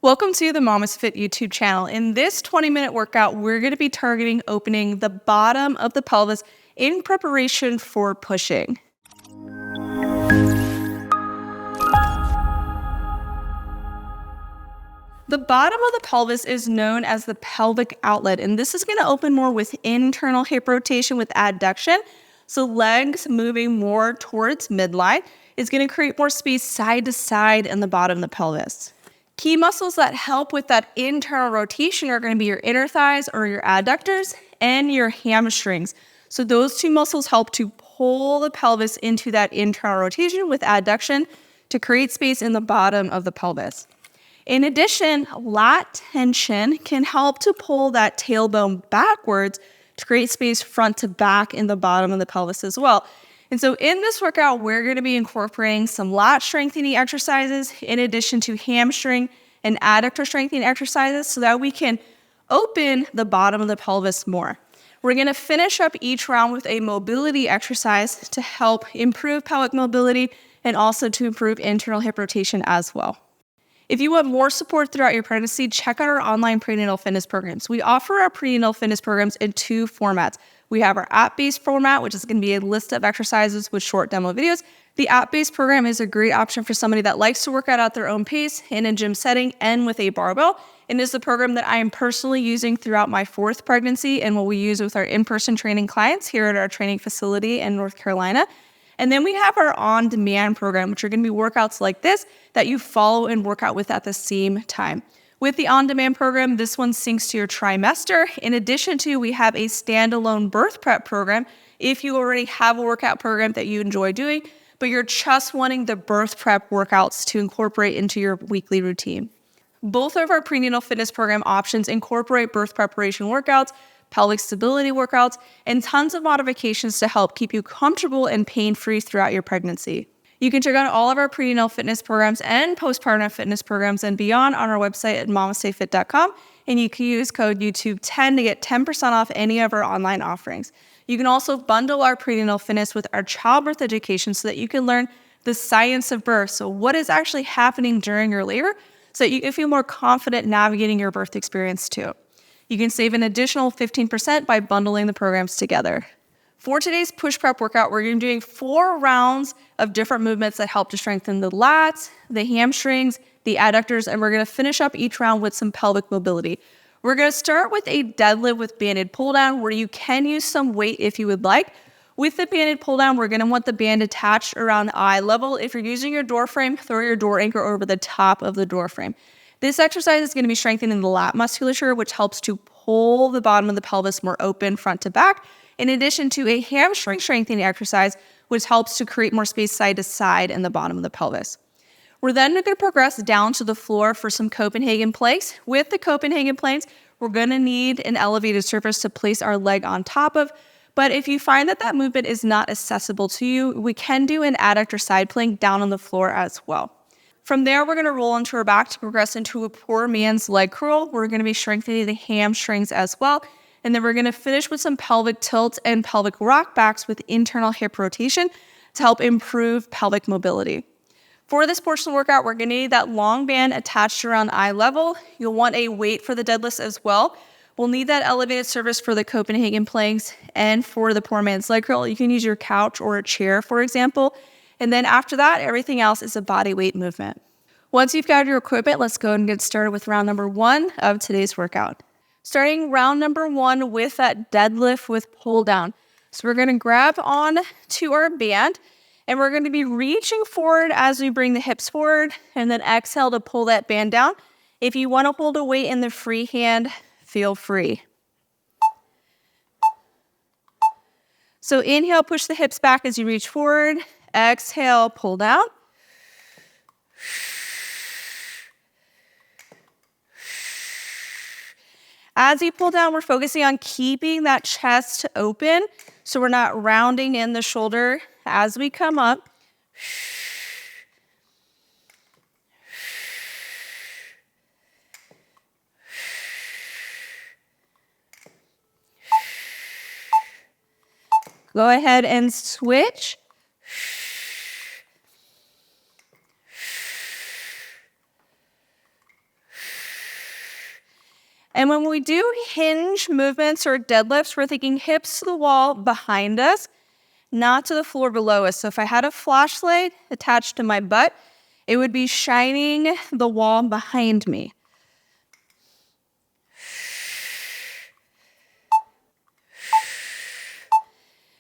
Welcome to the MamasteFit YouTube channel. In this 20-minute workout, we're going to be targeting opening the bottom of the pelvis in preparation for pushing. The bottom of the pelvis is known as the pelvic outlet, and this is going to open more with internal hip rotation with adduction. So legs moving more towards midline is going to create more space side to side in the bottom of the pelvis. Key muscles that help with that internal rotation are going to be your inner thighs or your adductors and your hamstrings. So those two muscles help to pull the pelvis into that internal rotation with adduction to create space in the bottom of the pelvis. In addition, lat tension can help to pull that tailbone backwards to create space front to back in the bottom of the pelvis as well. And so in this workout, we're going to be incorporating some lat strengthening exercises in addition to hamstring and adductor strengthening exercises so that we can open the bottom of the pelvis more. We're going to finish up each round with a mobility exercise to help improve pelvic mobility and also to improve internal hip rotation as well. If you want more support throughout your pregnancy, check out our online prenatal fitness programs. We offer our prenatal fitness programs in two formats. We have our app-based format, which is going to be a list of exercises with short demo videos. The app-based program is a great option for somebody that likes to work out at their own pace in a gym setting and with a barbell. And is the program that I am personally using throughout my fourth pregnancy and what we use with our in-person training clients here at our training facility in North Carolina. And then we have our on-demand program, which are going to be workouts like this that you follow and work out with at the same time. With the on-demand program, this one syncs to your trimester. In addition to, we have a standalone birth prep program if you already have a workout program that you enjoy doing, but you're just wanting the birth prep workouts to incorporate into your weekly routine. Both of our prenatal fitness program options incorporate birth preparation workouts, pelvic stability workouts, and tons of modifications to help keep you comfortable and pain-free throughout your pregnancy. You can check out all of our prenatal fitness programs and postpartum fitness programs and beyond on our website at MamasteFit.com, and you can use code YouTube10 to get 10% off any of our online offerings. You can also bundle our prenatal fitness with our childbirth education so that you can learn the science of birth, so what is actually happening during your labor, so that you can feel more confident navigating your birth experience too. You can save an additional 15% by bundling the programs together. For today's push prep workout, we're going to be doing 4 rounds of different movements that help to strengthen the lats, the hamstrings, the adductors, and we're going to finish up each round with some pelvic mobility. We're going to start with a deadlift with banded pull down where you can use some weight if you would like. With the banded pull down, we're going to want the band attached around eye level. If you're using your door frame, throw your door anchor over the top of the door frame. This exercise is going to be strengthening the lat musculature, which helps to pull the bottom of the pelvis more open front to back, in addition to a hamstring strengthening exercise, which helps to create more space side to side in the bottom of the pelvis. We're then going to progress down to the floor for some Copenhagen planks. With the Copenhagen planks, we're going to need an elevated surface to place our leg on top of, but if you find that that movement is not accessible to you, we can do an adductor side plank down on the floor as well. From there, we're going to roll onto our back to progress into a poor man's leg curl. We're going to be strengthening the hamstrings as well. And then we're going to finish with some pelvic tilts and pelvic rock backs with internal hip rotation to help improve pelvic mobility. For this portion of the workout, we're going to need that long band attached around eye level. You'll want a weight for the deadlifts as well. We'll need that elevated surface for the Copenhagen planks and for the poor man's leg curl. You can use your couch or a chair, for example. And then after that, everything else is a body weight movement. Once you've got your equipment, let's go and get started with round number 1 of today's workout. Starting round number 1 with that deadlift with pull down. So we're going to grab on to our band and we're going to be reaching forward as we bring the hips forward and then exhale to pull that band down. If you want to hold a weight in the free hand, feel free. So inhale, push the hips back as you reach forward. Exhale, pull down. As you pull down, we're focusing on keeping that chest open so we're not rounding in the shoulder as we come up. Go ahead and switch. And when we do hinge movements or deadlifts, we're thinking hips to the wall behind us, not to the floor below us. So if I had a flashlight attached to my butt, it would be shining the wall behind me.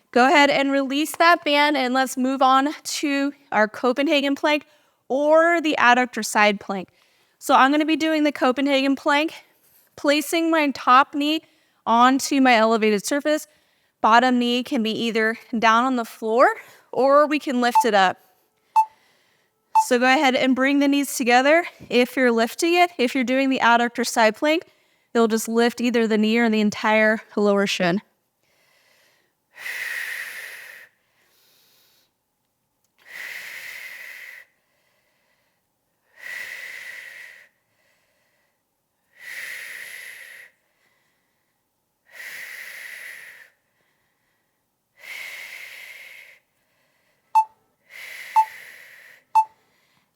Go ahead and release that band, and let's move on to our Copenhagen plank or the adductor side plank. So I'm going to be doing the Copenhagen plank, placing my top knee onto my elevated surface. Bottom knee can be either down on the floor or we can lift it up. So go ahead and bring the knees together if you're lifting it. If you're doing the adductor side plank, you'll just lift either the knee or the entire lower shin.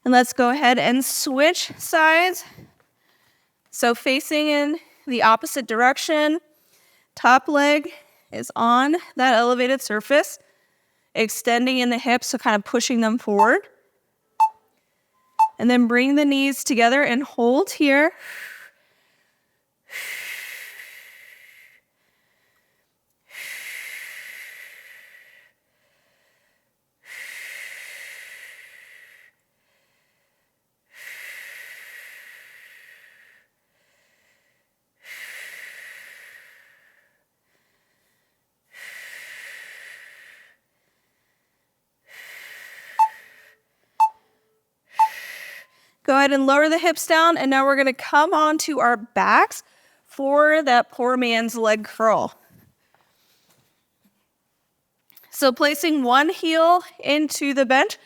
And let's go ahead and switch sides. So facing in the opposite direction, top leg is on that elevated surface, extending in the hips, so kind of pushing them forward. And then bring the knees together and hold here. Go ahead and lower the hips down, and now we're going to come onto our backs for that poor man's leg curl. So placing one heel into the bench.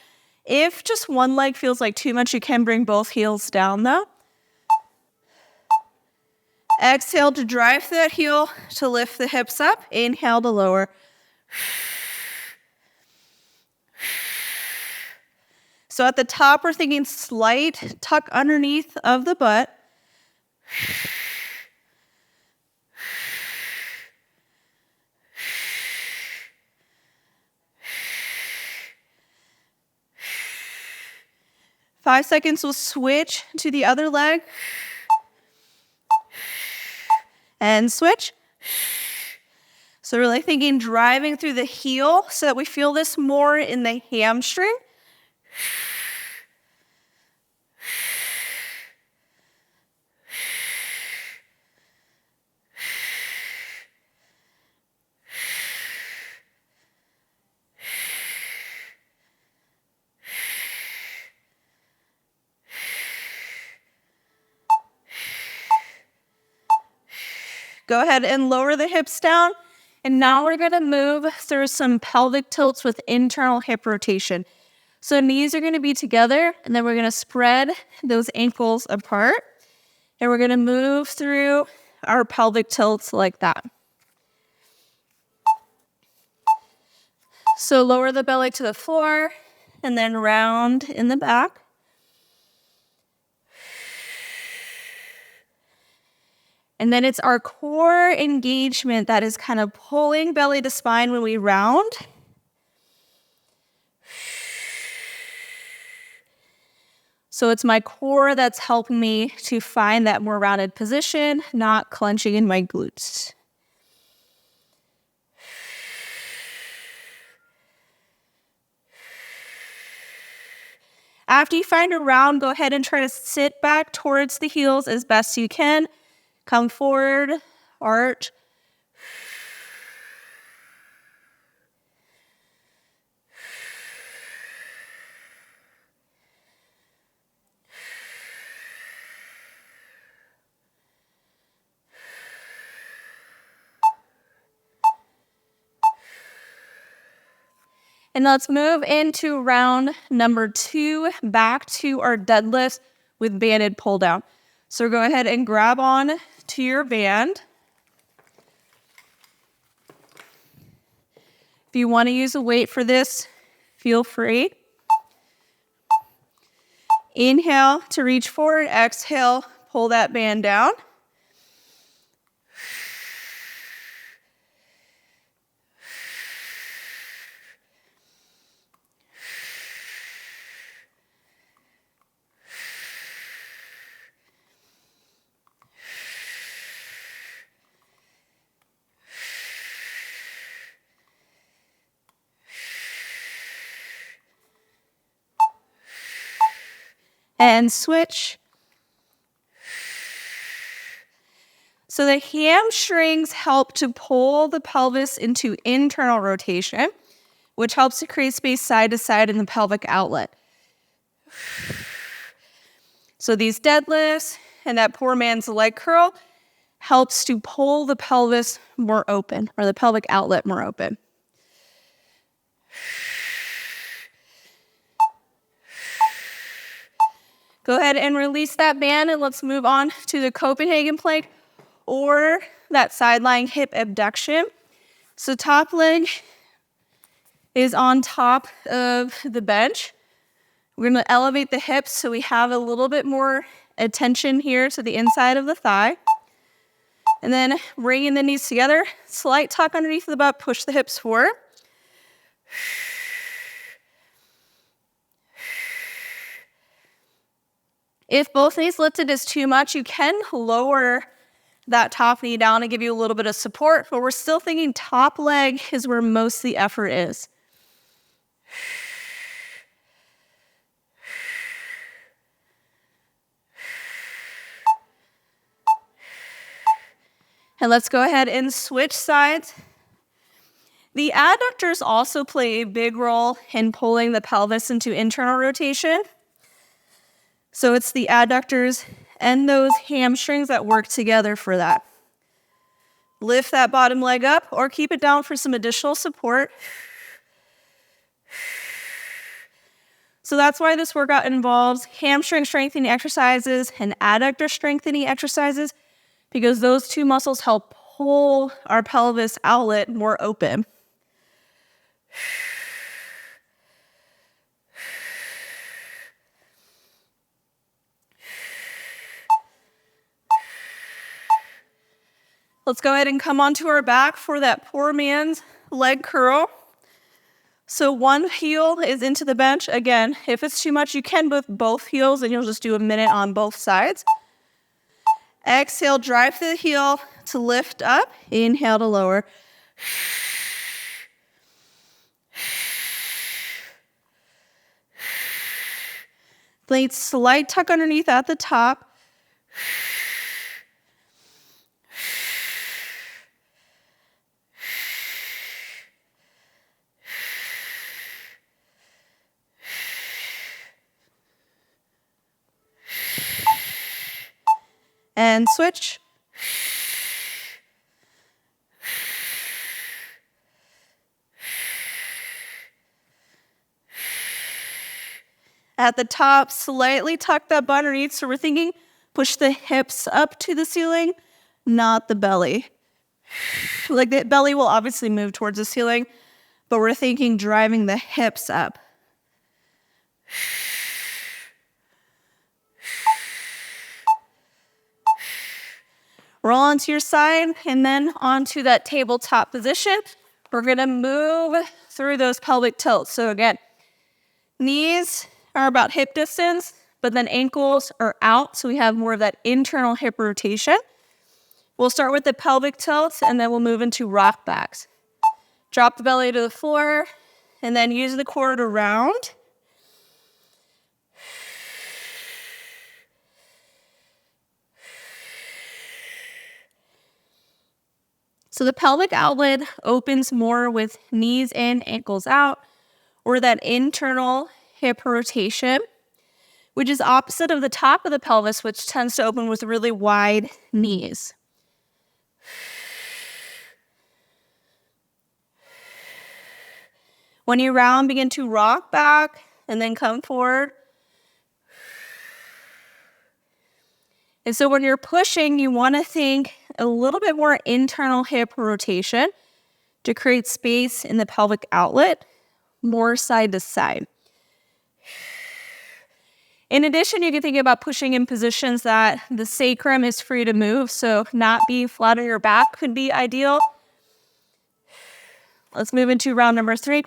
If just one leg feels like too much, you can bring both heels down though. Exhale to drive that heel to lift the hips up. Inhale to lower. So at the top, we're thinking slight tuck underneath of the butt. Five seconds, we'll switch to the other leg. And switch. So really thinking driving through the heel so that we feel this more in the hamstring. Go ahead and lower the hips down. And now we're going to move through some pelvic tilts with internal hip rotation. So knees are going to be together, and then we're going to spread those ankles apart. And we're going to move through our pelvic tilts like that. So lower the belly to the floor, and then round in the back. And then it's our core engagement that is kind of pulling belly to spine when we round. So it's my core that's helping me to find that more rounded position, not clenching in my glutes. After you find a round, go ahead and try to sit back towards the heels as best you can. Come forward, arch. And let's move into round number 2, back to our deadlifts with banded pull down. So go ahead and grab on to your band. If you want to use a weight for this, feel free. Inhale to reach forward, exhale, pull that band down. and switch. So the hamstrings help to pull the pelvis into internal rotation, which helps to create space side to side in the pelvic outlet. So these deadlifts and that poor man's leg curl helps to pull the pelvis more open, or the pelvic outlet more open. Go ahead and release that band, and let's move on to the Copenhagen plank or that side lying hip abduction. So top leg is on top of the bench. We're going to elevate the hips so we have a little bit more attention here to the inside of the thigh. And then bringing the knees together, slight tuck underneath the butt, push the hips forward. If both knees lifted is too much, you can lower that top knee down and give you a little bit of support, but we're still thinking top leg is where most of the effort is. And let's go ahead and switch sides. The adductors also play a big role in pulling the pelvis into internal rotation. So it's the adductors and those hamstrings that work together for that. Lift that bottom leg up or keep it down for some additional support. So that's why this workout involves hamstring strengthening exercises and adductor strengthening exercises, because those two muscles help pull our pelvis outlet more open. Let's go ahead and come onto our back for that poor man's leg curl. So one heel is into the bench. Again, if it's too much, you can move both heels and you'll just do a minute on both sides. Exhale, drive through the heel to lift up. Inhale to lower. Slight tuck underneath at the top. And switch. At the top, slightly tuck that butt underneath. So we're thinking push the hips up to the ceiling, not the belly. Like the belly will obviously move towards the ceiling, but we're thinking driving the hips up. Roll onto your side and then onto that tabletop position. We're gonna move through those pelvic tilts. So again, knees are about hip distance, but then ankles are out, so we have more of that internal hip rotation. We'll start with the pelvic tilts, and then we'll move into rock backs. Drop the belly to the floor, and then use the core to round. So the pelvic outlet opens more with knees in, ankles out, or that internal hip rotation, which is opposite of the top of the pelvis, which tends to open with really wide knees. When you round, begin to rock back and then come forward. And so when you're pushing, you want to think a little bit more internal hip rotation to create space in the pelvic outlet, more side to side. In addition, you can think about pushing in positions that the sacrum is free to move, so not being flat on your back could be ideal. Let's move into round number 3.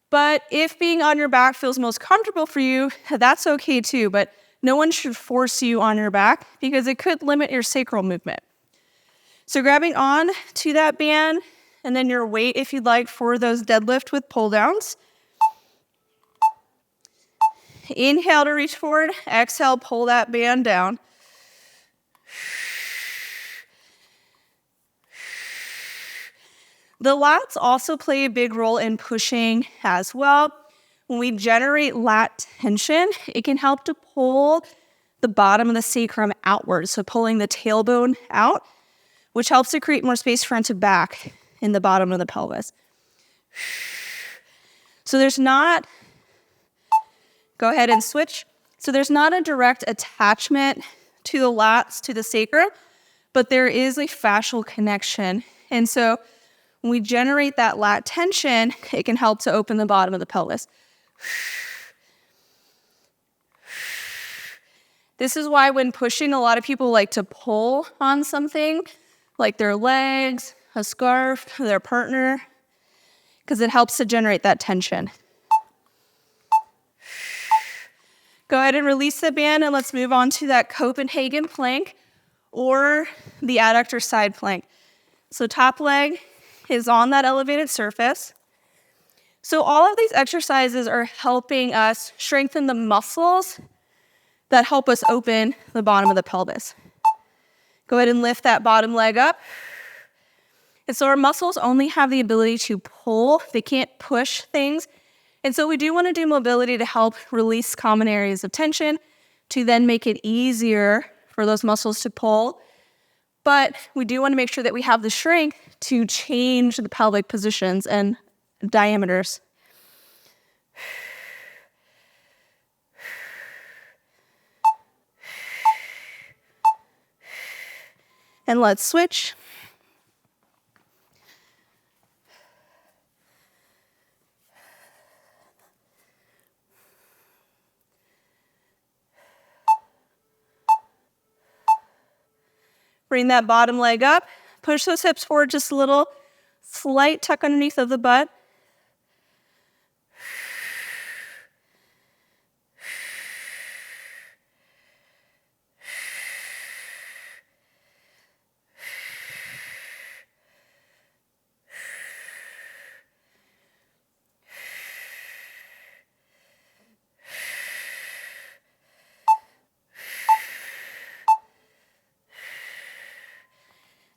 But if being on your back feels most comfortable for you, that's okay too, but no one should force you on your back because it could limit your sacral movement. So grabbing on to that band, and then your weight if you'd like for those deadlift with pull downs. Inhale to reach forward. Exhale, pull that band down. The lats also play a big role in pushing as well. When we generate lat tension, it can help to pull the bottom of the sacrum outward, so pulling the tailbone out, which helps to create more space front to back in the bottom of the pelvis. So there's not, go ahead and switch. So there's not a direct attachment to the lats, to the sacrum, but there is a fascial connection. And so when we generate that lat tension, it can help to open the bottom of the pelvis. This is why when pushing, a lot of people like to pull on something, like their legs, a scarf, their partner, because it helps to generate that tension. Go ahead and release the band, and let's move on to that Copenhagen plank or the adductor side plank. So top leg is on that elevated surface. So all of these exercises are helping us strengthen the muscles that help us open the bottom of the pelvis. Go ahead and lift that bottom leg up. And so our muscles only have the ability to pull. They can't push things. And so we do want to do mobility to help release common areas of tension to then make it easier for those muscles to pull. But we do want to make sure that we have the strength to change the pelvic positions and diameters. And let's switch. Bring that bottom leg up. Push those hips forward just a little. Slight tuck underneath of the butt.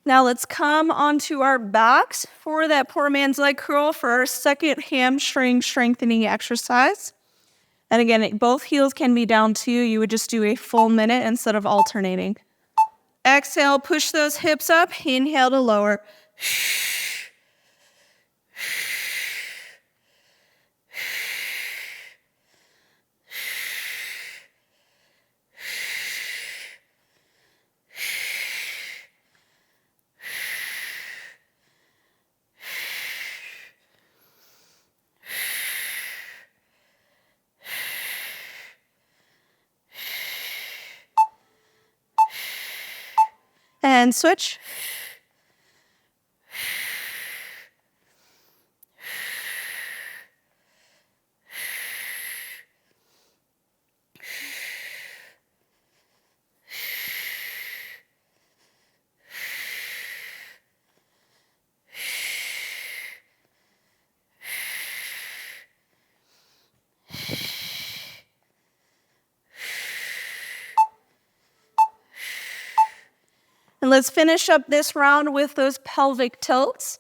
Now let's come onto our backs for that poor man's leg curl for our second hamstring strengthening exercise. And again, both heels can be down too. You would just do a full minute instead of alternating. Exhale, push those hips up. Inhale to lower. And switch. And let's finish up this round with those pelvic tilts.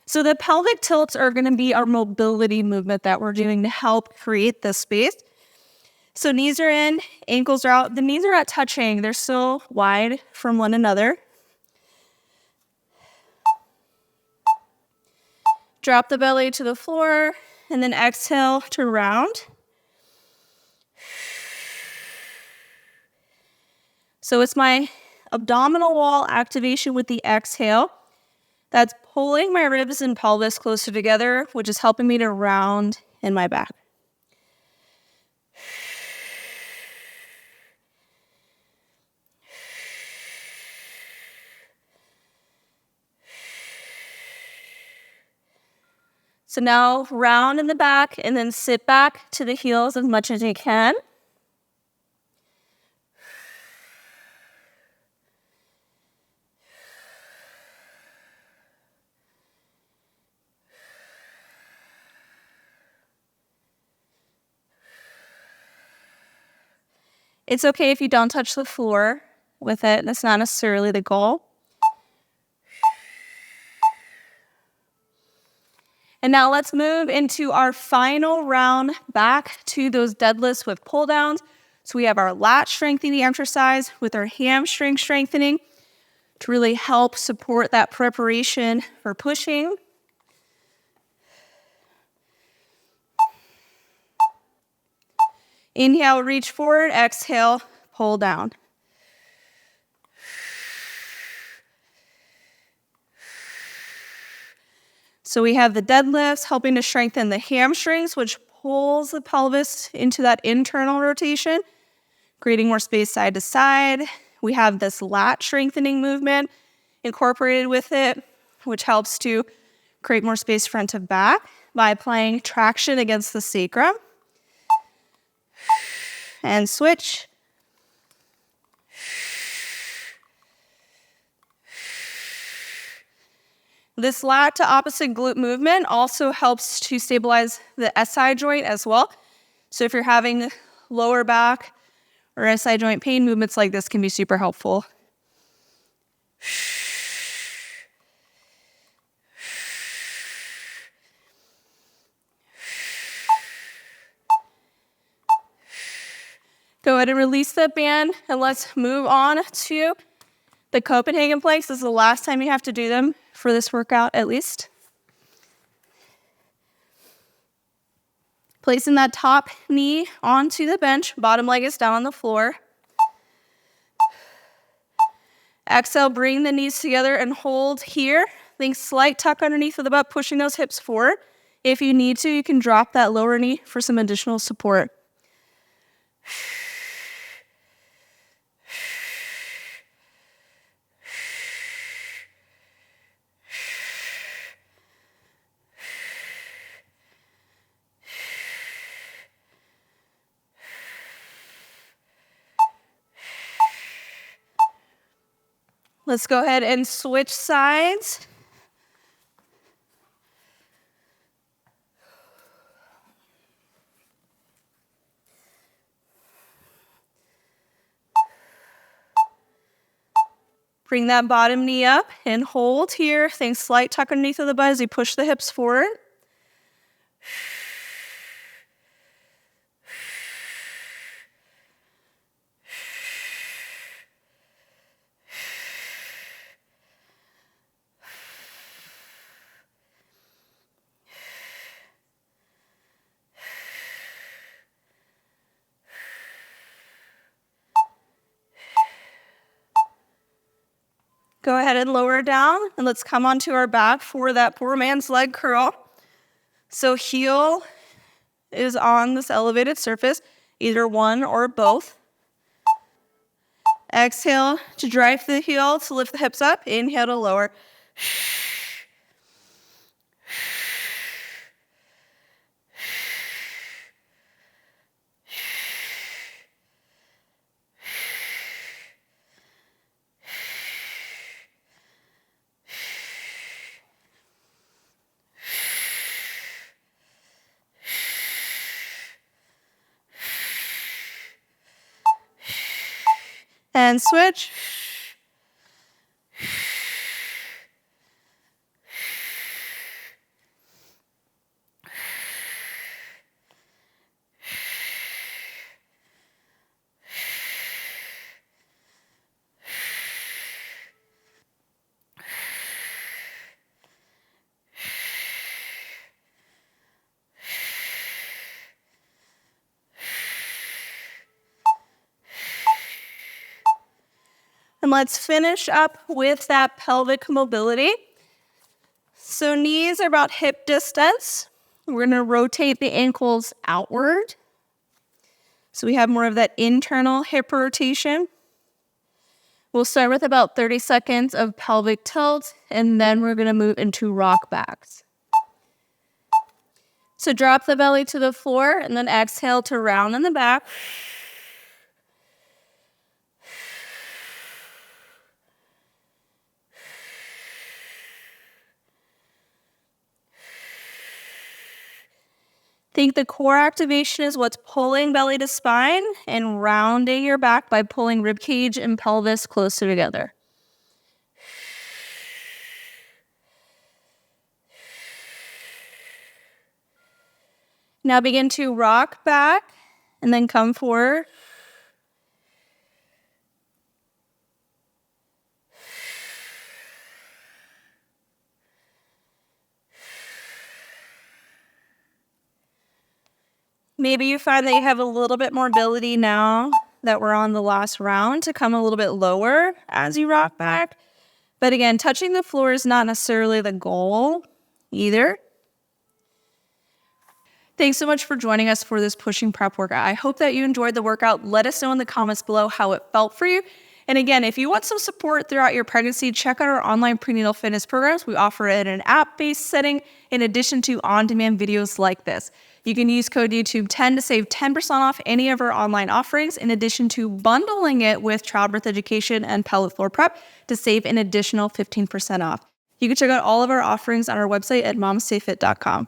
So the pelvic tilts are going to be our mobility movement that we're doing to help create this space. So knees are in, ankles are out. The knees are not touching. They're still wide from one another. Drop the belly to the floor, and then exhale to round. So it's my abdominal wall activation with the exhale. That's pulling my ribs and pelvis closer together, which is helping me to round in my back. So now round in the back and then sit back to the heels as much as you can. It's okay if you don't touch the floor with it. That's not necessarily the goal. And now let's move into our final round back to those deadlifts with pull downs. So we have our lat strengthening exercise with our hamstring strengthening to really help support that preparation for pushing. Inhale, reach forward. Exhale, pull down. So we have the deadlifts helping to strengthen the hamstrings, which pulls the pelvis into that internal rotation, creating more space side to side. We have this lat strengthening movement incorporated with it, which helps to create more space front to back by applying traction against the sacrum. And switch. This lat to opposite glute movement also helps to stabilize the SI joint as well. So if you're having lower back or SI joint pain, movements like this can be super helpful. Go ahead and release the band, and let's move on to the Copenhagen planks. This is the last time you have to do them for this workout, at least. Placing that top knee onto the bench, bottom leg is down on the floor. Exhale, bring the knees together and hold here. Think slight tuck underneath of the butt, pushing those hips forward. If you need to, you can drop that lower knee for some additional support. Let's go ahead and switch sides. Bring that bottom knee up and hold here. Think slight tuck underneath of the butt as you push the hips forward. Go ahead and lower down, and let's come onto our back for that poor man's leg curl. So heel is on this elevated surface, either one or both. Exhale to drive the heel to lift the hips up. Inhale to lower. And switch. And let's finish up with that pelvic mobility. So knees are about hip distance. We're gonna rotate the ankles outward. So we have more of that internal hip rotation. We'll start with about 30 seconds of pelvic tilt, and then we're gonna move into rock backs. So drop the belly to the floor, and then exhale to round in the back. Think the core activation is what's pulling belly to spine and rounding your back by pulling rib cage and pelvis closer together. Now begin to rock back and then come forward. Maybe you find that you have a little bit more ability now that we're on the last round to come a little bit lower as you rock back. But again, touching the floor is not necessarily the goal either. Thanks so much for joining us for this pushing prep workout. I hope that you enjoyed the workout. Let us know in the comments below how it felt for you. And again, if you want some support throughout your pregnancy, check out our online prenatal fitness programs. We offer it in an app-based setting in addition to on-demand videos like this. You can use code YouTube10 to save 10% off any of our online offerings, in addition to bundling it with childbirth education and pelvic floor prep to save an additional 15% off. You can check out all of our offerings on our website at MamasteFit.com.